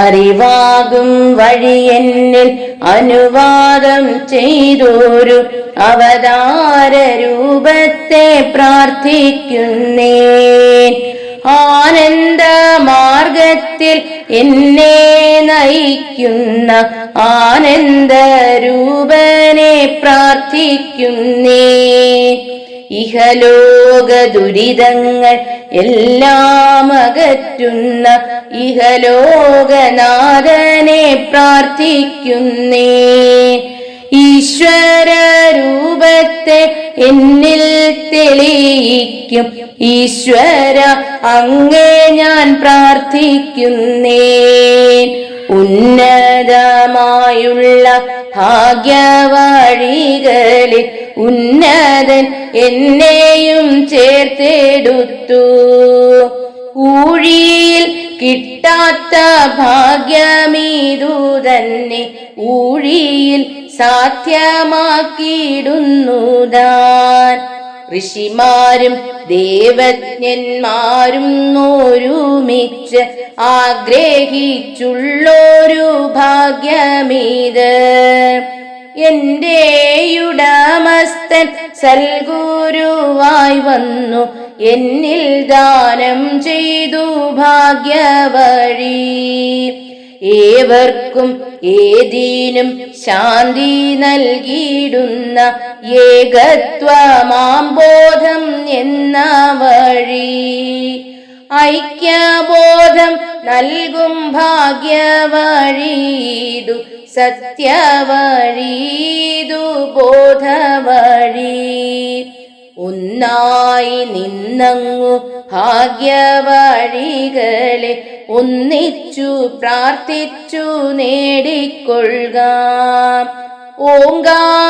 അറിവാകും വഴി എന്നിൽ അനുവാദം ചെയ്തോരു അവതാര രൂപത്തെ പ്രാർത്ഥിക്കുന്നേൻ. ആനന്ദ മാർഗത്തിൽ എന്നെ നയിക്കുന്ന ആനന്ദ രൂപനെ പ്രാർത്ഥിക്കുന്നേൻ. ഇഹലോക ദുരിതങ്ങൾ എല്ലാം അകറ്റുന്ന ഇഹലോകനാഥനെ പ്രാർത്ഥിക്കുന്നേൻ. ഈശ്വര രൂപത്തെ എന്നിൽ തെളിയിക്കും ഈശ്വര അങ്ങേ ഞാൻ പ്രാർത്ഥിക്കുന്നേൻ. ഉന്നതമായുള്ള ഭാഗ്യവഴികളിൽ ഉന്നതൻ എന്നെയും ചേർത്തെടുത്തു. ഊഴിയിൽ കിട്ടാത്ത ഭാഗ്യമീതു തന്നെ ഊഴിയിൽ സാധ്യമാക്കിയിടുന്നു താൻ. ഋഷിമാരും ദേവജ്ഞന്മാരും ഒരുമിച്ച് ആഗ്രഹിച്ചുള്ളൊരു ഭാഗ്യമീത്. എന്റെ ഉടമസ്ഥൻ സൽഗുരുവായി വന്നു എന്നിൽ ദാനം ചെയ്തു ഭാഗ്യവഴി. ഏവർക്കും ഏതിനും ശാന്തി നൽകിയിടുന്ന ഏകത്വമാം ബോധം എന്ന വഴി. ഐക്യബോധം നൽകും ഭാഗ്യവഴിയിതു സത്യവഴിയിതു ബോധവഴി. ഒന്നായി നിന്നങ്ങു ഭാഗ്യവഴികളെ ഒന്നിച്ചു പ്രാർത്ഥിച്ചു നേടിക്കൊള്ളുക.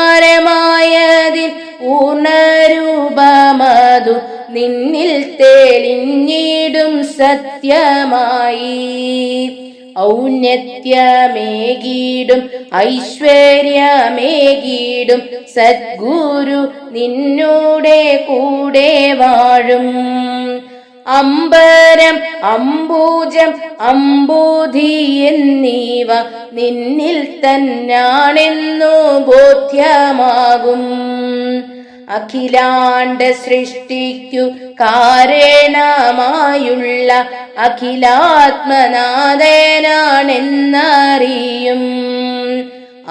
ഓങ്കാരമായതിൽ പൂർണ്ണരൂപമതു നിന്നിൽ തെളിഞ്ഞിടും സത്യമായി. ഔന്നത്യമേകീടും ഐശ്വര്യമേകീടും സദ്ഗുരു നിന്നോടെ കൂടെ വാഴും. അംബരം അംബൂജം അംബൂധി എന്നിവ നിന്നിൽ തന്നാണെന്നു ബോധ്യമാകും. അഖിലാണ്ട സൃഷ്ടിക്കു കാരണമായുള്ള അഖിലാത്മനാഥനാണെന്നറിയും.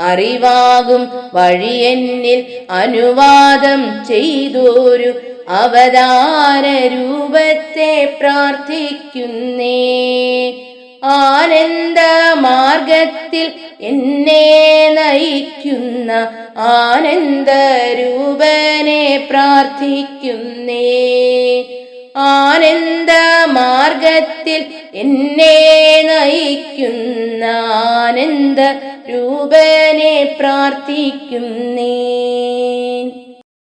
അറിവാകും വഴിയെന്നിൽ അനുവാദം ചെയ്തോരു അവതാര രൂപത്തെ പ്രാർത്ഥിക്കുന്നേ. ആനന്ദ മാർഗത്തിൽ എന്നെ നയിക്കുന്ന ആനന്ദ രൂപനെ പ്രാർത്ഥിക്കുന്നേ. ആനന്ദ മാർഗത്തിൽ എന്നെ നയിക്കുന്ന ആനന്ദ രൂപനെ പ്രാർത്ഥിക്കുന്നേ.